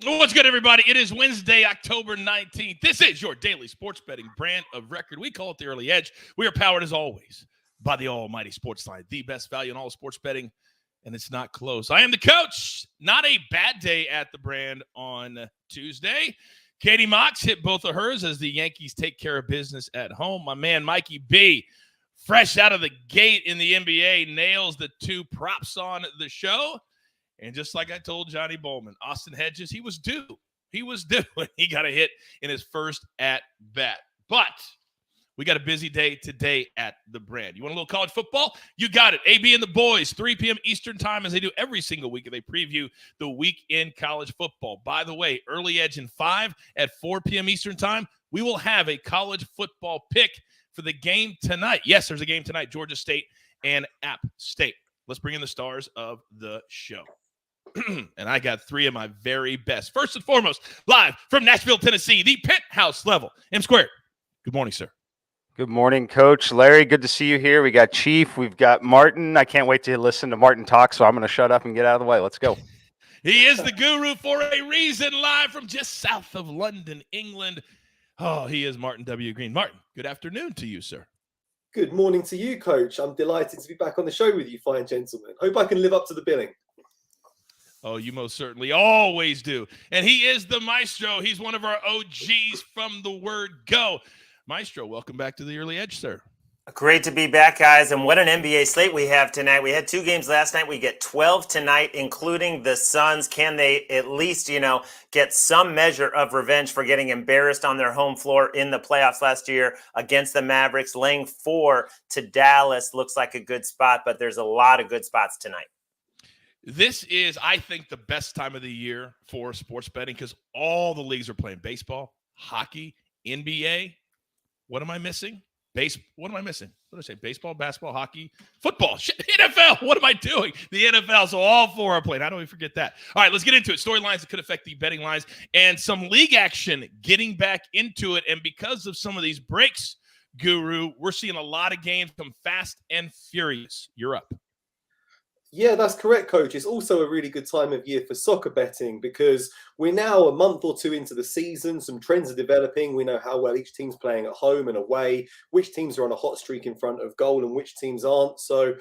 What's good, everybody? It is Wednesday, October 19th. This is your daily sports betting brand of record. We call it the Early Edge. We are powered, as always, by the almighty SportsLine, the best value in all sports betting, and it's not close. I am the coach. Not a bad day at the brand on Tuesday. Katie Mox hit both of hers as the Yankees take care of business at home. My man, Mikey B, fresh out of the gate in the NBA, nails the two props on the show. And just like I told Johnny Bowman, Austin Hedges, he was due. He was due, and he got a hit in his first at-bat. But we got a busy day today at the brand. You want a little college football? You got it. AB and the boys, 3 p.m. Eastern time, as they do every single week. They preview the week in college football. By the way, Early Edge in 5 at 4 p.m. Eastern time, we will have a college football pick for the game tonight. Yes, there's a game tonight, Georgia State and App State. Let's bring in the stars of the show. And I got 3 of my very best. First and foremost, live from Nashville, Tennessee, the penthouse level. M Squared. Good morning, sir. Good morning, Coach. Larry, good to see you here. We got Chief. We've got Martin. I can't wait to listen to Martin talk, so I'm going to shut up and get out of the way. Let's go. He is the guru for a reason, live from just south of London, England. Oh, he is Martin W. Green. Martin, good afternoon to you, sir. Good morning to you, Coach. I'm delighted to be back on the show with you, fine gentlemen. Hope I can live up to the billing. Oh, you most certainly always do. And he is the maestro. He's one of our OGs from the word go. Maestro, welcome back to the Early Edge, sir. Great to be back, guys. And what an NBA slate we have tonight. We had 2 games last night. We get 12 tonight, including the Suns. Can they at least, get some measure of revenge for getting embarrassed on their home floor in the playoffs last year against the Mavericks? Laying 4 to Dallas looks like a good spot, but there's a lot of good spots tonight. This is, I think, the best time of the year for sports betting because all the leagues are playing baseball, hockey, NBA. What am I missing? What am I missing? What did I say? Baseball, basketball, hockey, football, NFL. What am I doing? The NFL. So all 4 are playing. How do we forget that? All right, let's get into it. Storylines that could affect the betting lines and some league action getting back into it. And because of some of these breaks, Guru, we're seeing a lot of games come fast and furious. You're up. Yeah, that's correct, Coach. It's also a really good time of year for soccer betting because we're now a month or 2 into the season. Some trends are developing. We know how well each team's playing at home and away, which teams are on a hot streak in front of goal and which teams aren't. So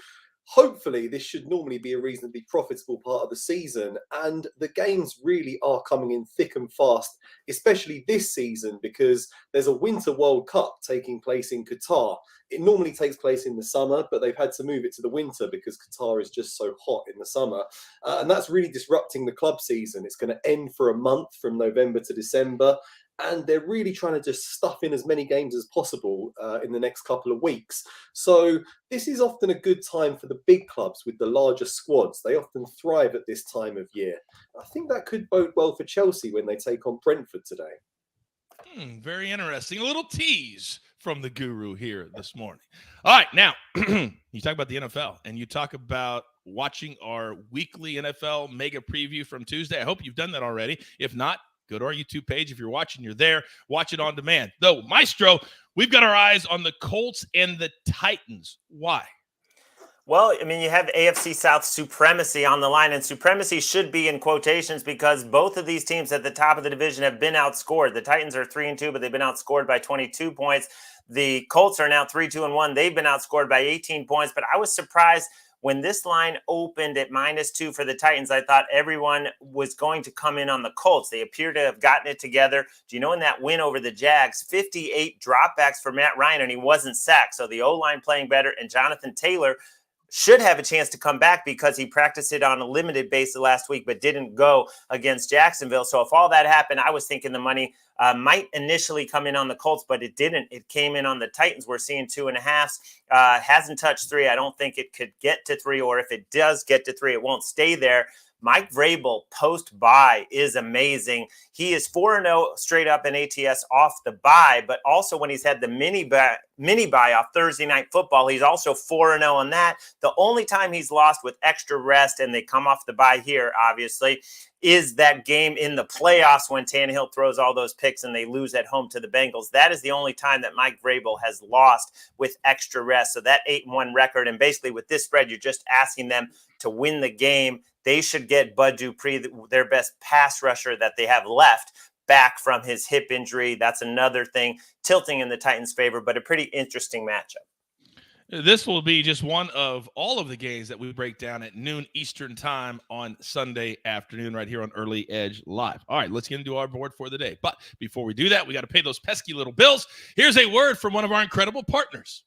hopefully this should normally be a reasonably profitable part of the season. And the games really are coming in thick and fast, especially this season because there's a Winter World Cup taking place in Qatar. It normally takes place in the summer, but they've had to move it to the winter because Qatar is just so hot in the summer. And that's really disrupting the club season. It's going to end for a month from November to December. And they're really trying to just stuff in as many games as possible in the next couple of weeks. So this is often a good time for the big clubs with the larger squads. They often thrive at this time of year. I think that could bode well for Chelsea when they take on Brentford today. Very interesting. A little tease from the guru here this morning. All right, now, you talk about the NFL, and you talk about watching our weekly NFL mega preview from Tuesday. I hope you've done that already. If not, go to our YouTube page. If you're watching, you're there. Watch it on demand. Though, Maestro, we've got our eyes on the Colts and the Titans. Why? Well, I mean, you have AFC South supremacy on the line, and supremacy should be in quotations because both of these teams at the top of the division have been outscored. The Titans are 3-2, but they've been outscored by 22 points. The Colts are now 3-2-1. They've been outscored by 18 points, but I was surprised when this line opened at -2 for the Titans. I thought everyone was going to come in on the Colts. They appear to have gotten it together. Do you know, in that win over the Jags, 58 dropbacks for Matt Ryan, and he wasn't sacked. So the O-line playing better, and Jonathan Taylor should have a chance to come back because he practiced it on a limited basis last week, but didn't go against Jacksonville. So if all that happened, I was thinking the money might initially come in on the Colts, but it didn't. It came in on the Titans. We're seeing 2.5. Hasn't touched 3. I don't think it could get to 3, or if it does get to 3, it won't stay there. Mike Vrabel post-bye is amazing. He is 4-0 straight up in ATS off the bye, but also when he's had the mini bye off Thursday Night Football, he's also 4-0 on that. The only time he's lost with extra rest, and they come off the bye here, obviously, is that game in the playoffs when Tannehill throws all those picks and they lose at home to the Bengals. That is the only time that Mike Vrabel has lost with extra rest. So that 8-1 record, and basically with this spread, you're just asking them to win the game. they should get Bud Dupree, their best pass rusher that they have left, back from his hip injury. That's another thing tilting in the Titans' favor, but a pretty interesting matchup. This will be just one of all of the games that we break down at noon Eastern time on Sunday afternoon right here on Early Edge Live. All right, let's get into our board for the day. But before we do that, we got to pay those pesky little bills. Here's a word from one of our incredible partners.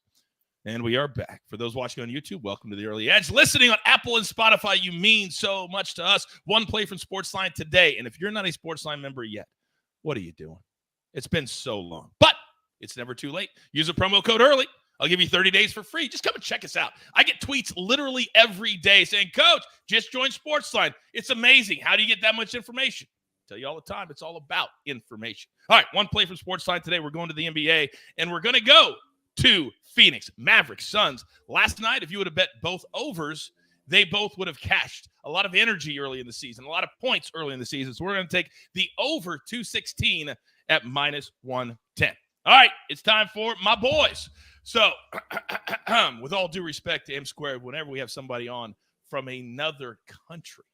And we are back. For those watching on YouTube, welcome to the Early Edge. Listening on Apple and Spotify, you mean so much to us. One play from SportsLine today. And if you're not a SportsLine member yet, what are you doing? It's been so long. But it's never too late. Use a promo code EARLY. I'll give you 30 days for free. Just come and check us out. I get tweets literally every day saying, Coach, just join SportsLine. It's amazing. How do you get that much information? I tell you all the time, it's all about information. All right, one play from SportsLine today. We're going to the NBA, and we're going to go to Phoenix, Mavericks, Suns. Last night, if you would have bet both overs, they both would have cashed. A lot of energy early in the season, a lot of points early in the season. So we're going to take the over 216 at minus 110. All right, it's time for my boys. So with all due respect to M Squared, whenever we have somebody on from another country,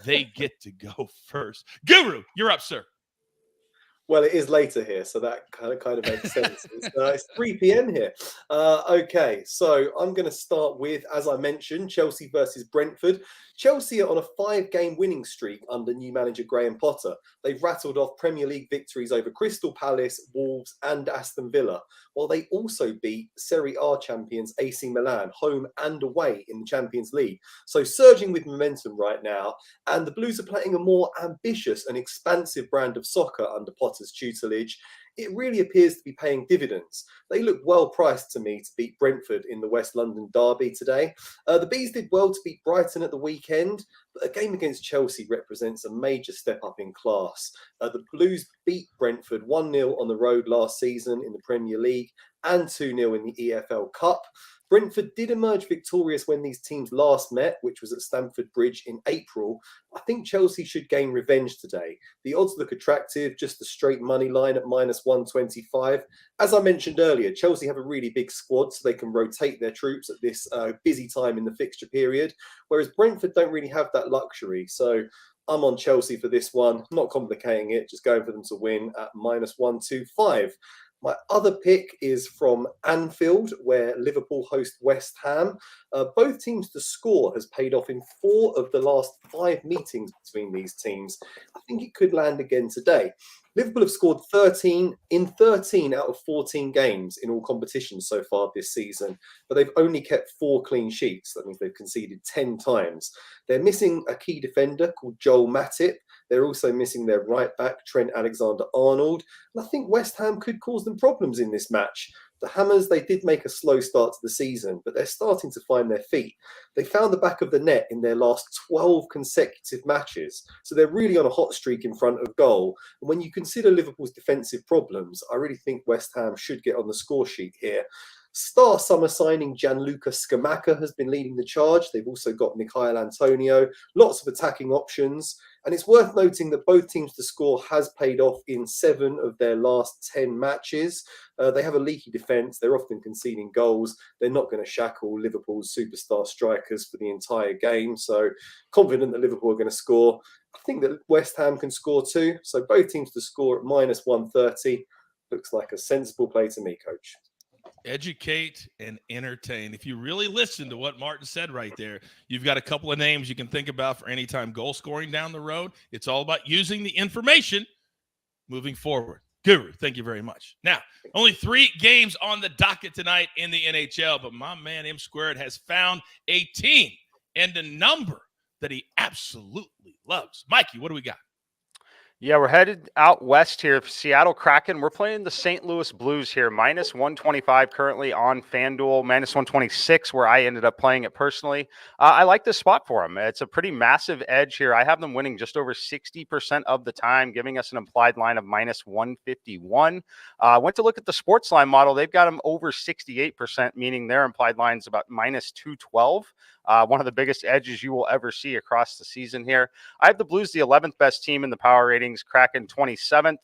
they get to go first. Guru, you're up, sir. Well, it is later here, so that kind of makes sense. It's 3 p.m. here. Okay, so I'm going to start with, as I mentioned, Chelsea versus Brentford. Chelsea are on a 5-game winning streak under new manager Graham Potter. They've rattled off Premier League victories over Crystal Palace, Wolves and Aston Villa, while they also beat Serie A champions AC Milan, home and away in the Champions League. So surging with momentum right now, and the Blues are playing a more ambitious and expansive brand of soccer under Potter's tutelage. It really appears to be paying dividends. They look well priced to me to beat Brentford in the West London derby today. The Bees did well to beat Brighton at the weekend, but a game against Chelsea represents a major step up in class. The Blues beat Brentford 1-0 on the road last season in the Premier League and 2-0 in the EFL Cup. Brentford did emerge victorious when these teams last met, which was at Stamford Bridge in April. I think Chelsea should gain revenge today. The odds look attractive, just a straight money line at minus 125. As I mentioned earlier, Chelsea have a really big squad, so they can rotate their troops at this busy time in the fixture period, whereas Brentford don't really have that luxury. So I'm on Chelsea for this one, not complicating it, just going for them to win at minus 125. My other pick is from Anfield, where Liverpool host West Ham. Both teams to score has paid off in 4 of the last 5 meetings between these teams. I think it could land again today. Liverpool have scored 13 out of 14 games in all competitions so far this season, but they've only kept 4 clean sheets. That means they've conceded 10 times. They're missing a key defender called Joel Matip. They're also missing their right back, Trent Alexander-Arnold. And I think West Ham could cause them problems in this match. The Hammers, they did make a slow start to the season, but they're starting to find their feet. They found the back of the net in their last 12 consecutive matches. So they're really on a hot streak in front of goal. And when you consider Liverpool's defensive problems, I really think West Ham should get on the score sheet here. Star summer signing Gianluca Scamacca has been leading the charge. They've also got Mikhail Antonio, lots of attacking options. And it's worth noting that both teams to score has paid off in 7 of their last 10 matches. They have a leaky defence. They're often conceding goals. They're not going to shackle Liverpool's superstar strikers for the entire game. So confident that Liverpool are going to score. I think that West Ham can score too. So both teams to score at minus 130. Looks like a sensible play to me, Coach. Educate and entertain. If you really listen to what Martin said right there, you've got a couple of names you can think about for anytime goal scoring down the road. It's all about using the information moving forward. Guru, thank you very much. Now, only 3 games on the docket tonight in the NHL, but my man M Squared has found a team and a number that he absolutely loves. Mikey, what do we got? Yeah, we're headed out west here. Seattle Kraken. We're playing the St. Louis Blues here. Minus 125 currently on FanDuel. Minus 126 where I ended up playing it personally. I like this spot for them. It's a pretty massive edge here. I have them winning just over 60% of the time, giving us an implied line of minus 151. I went to look at the SportsLine model. They've got them over 68%, meaning their implied line is about minus 212. One of the biggest edges you will ever see across the season here. I have the Blues, the 11th best team in the power ratings, Kraken 27th.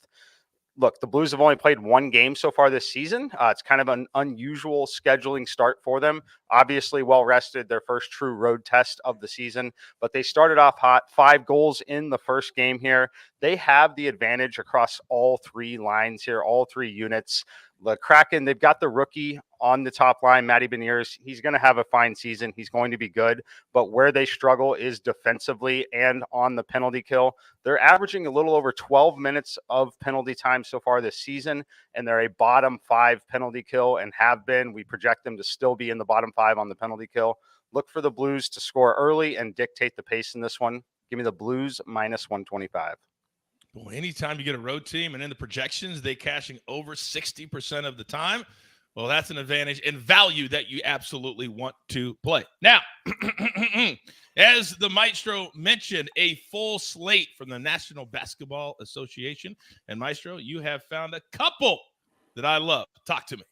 look, the Blues have only played one game so far this season. It's kind of an unusual scheduling start for them. Obviously, well rested, their first true road test of the season, but they started off hot. 5 goals in the first game here. They have the advantage across all 3 lines here, all 3 units. The Kraken, they've got the rookie on the top line, Matty Beniers. He's going to have a fine season. He's going to be good. But where they struggle is defensively and on the penalty kill. They're averaging a little over 12 minutes of penalty time so far this season, and they're a bottom 5 penalty kill and have been. We project them to still be in the bottom 5 on the penalty kill. Look for the Blues to score early and dictate the pace in this one. Give me the Blues minus 125. Boy, anytime you get a road team and in the projections, they cashing over 60% of the time, well, that's an advantage and value that you absolutely want to play. Now, as the Maestro mentioned, a full slate from the National Basketball Association. And Maestro, you have found a couple that I love. Talk to me.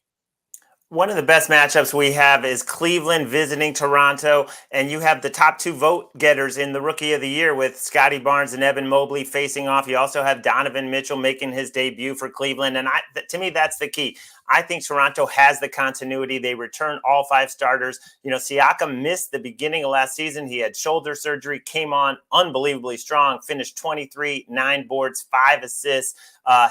One of the best matchups we have is Cleveland visiting Toronto, and you have the top 2 vote getters in the Rookie of the Year with Scotty Barnes and Evan Mobley facing off. You also have Donovan Mitchell making his debut for Cleveland, and to me, that's the key. I think Toronto has the continuity. They return all 5 starters. You know, Siakam missed the beginning of last season. He had shoulder surgery, came on unbelievably strong, finished 23, 9 boards, 5 assists.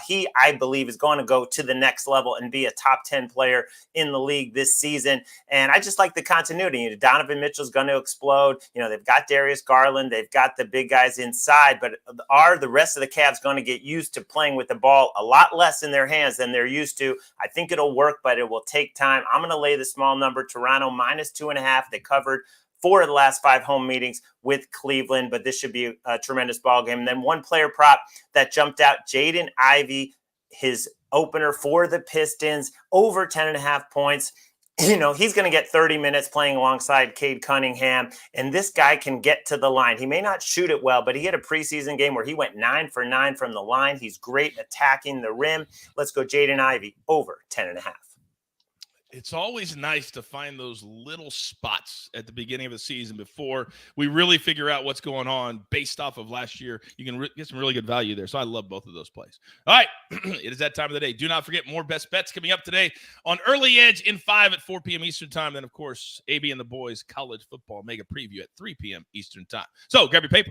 He, I believe, is going to go to the next level and be a top 10 player in the league this season. And I just like the continuity. You know, Donovan Mitchell's going to explode. You know, they've got Darius Garland. They've got the big guys inside. But are the rest of the Cavs going to get used to playing with the ball a lot less in their hands than they're used to? I think it'll work, but it will take time. I'm going to lay the small number, Toronto minus 2.5. They covered 4 of the last 5 home meetings with Cleveland, but this should be a tremendous ball game. And then one player prop that jumped out, Jaden Ivey, his opener for the Pistons, over 10.5 points. You know, he's going to get 30 minutes playing alongside Cade Cunningham, and this guy can get to the line. He may not shoot it well, but he had a preseason game where he went 9 for 9 from the line. He's great attacking the rim. Let's go Jaden Ivey, over 10.5. It's always nice to find those little spots at the beginning of the season before we really figure out what's going on based off of last year. You can get some really good value there. So I love both of those plays. All right. It is that time of the day. Do not forget more best bets coming up today on Early Edge in 5 at 4 p.m. Eastern time. Then, of course, AB and the boys college football mega preview at 3 p.m. Eastern time. So grab your paper,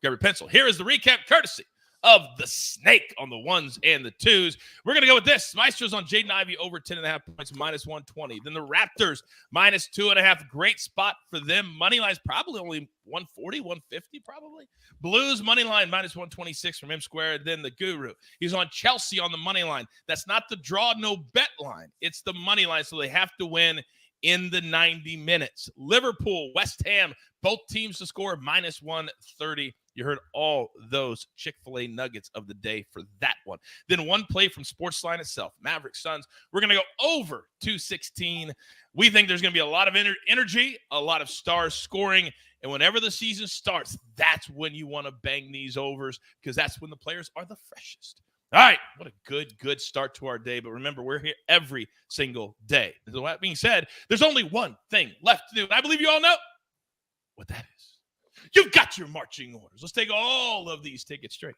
grab your pencil. Here is the recap courtesy of the snake on the 1s and the 2s. We're going to go with this. Maestro's on Jaden Ivey over 10.5 points, minus 120. Then the Raptors, minus 2.5. Great spot for them. Money line's probably only 140, 150 probably. Blues, money line, minus 126 from M Square. Then the Guru. He's on Chelsea on the money line. That's not the draw, no bet line. It's the money line, so they have to win in the 90 minutes. Liverpool, West Ham, both teams to score, minus 130. You heard all those Chick-fil-A nuggets of the day for that one. Then one play from SportsLine itself, Mavericks Suns. We're going to go over 216. We think there's going to be a lot of energy, a lot of stars scoring. And whenever the season starts, that's when you want to bang these overs because that's when the players are the freshest. All right, what a good start to our day. But remember, we're here every single day. So that being said, there's only one thing left to do. And I believe you all know what that is. You've got your marching orders. Let's take all of these tickets straight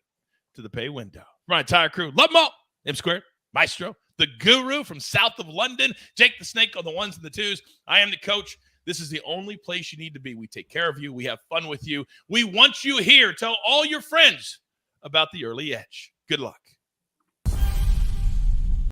to the pay window. My entire crew, love them all. M Squared, Maestro, the Guru from south of London, Jake the Snake on the 1s and the 2s. I am the coach. This is the only place you need to be. We take care of you. We have fun with you. We want you here. Tell all your friends about the Early Edge. Good luck.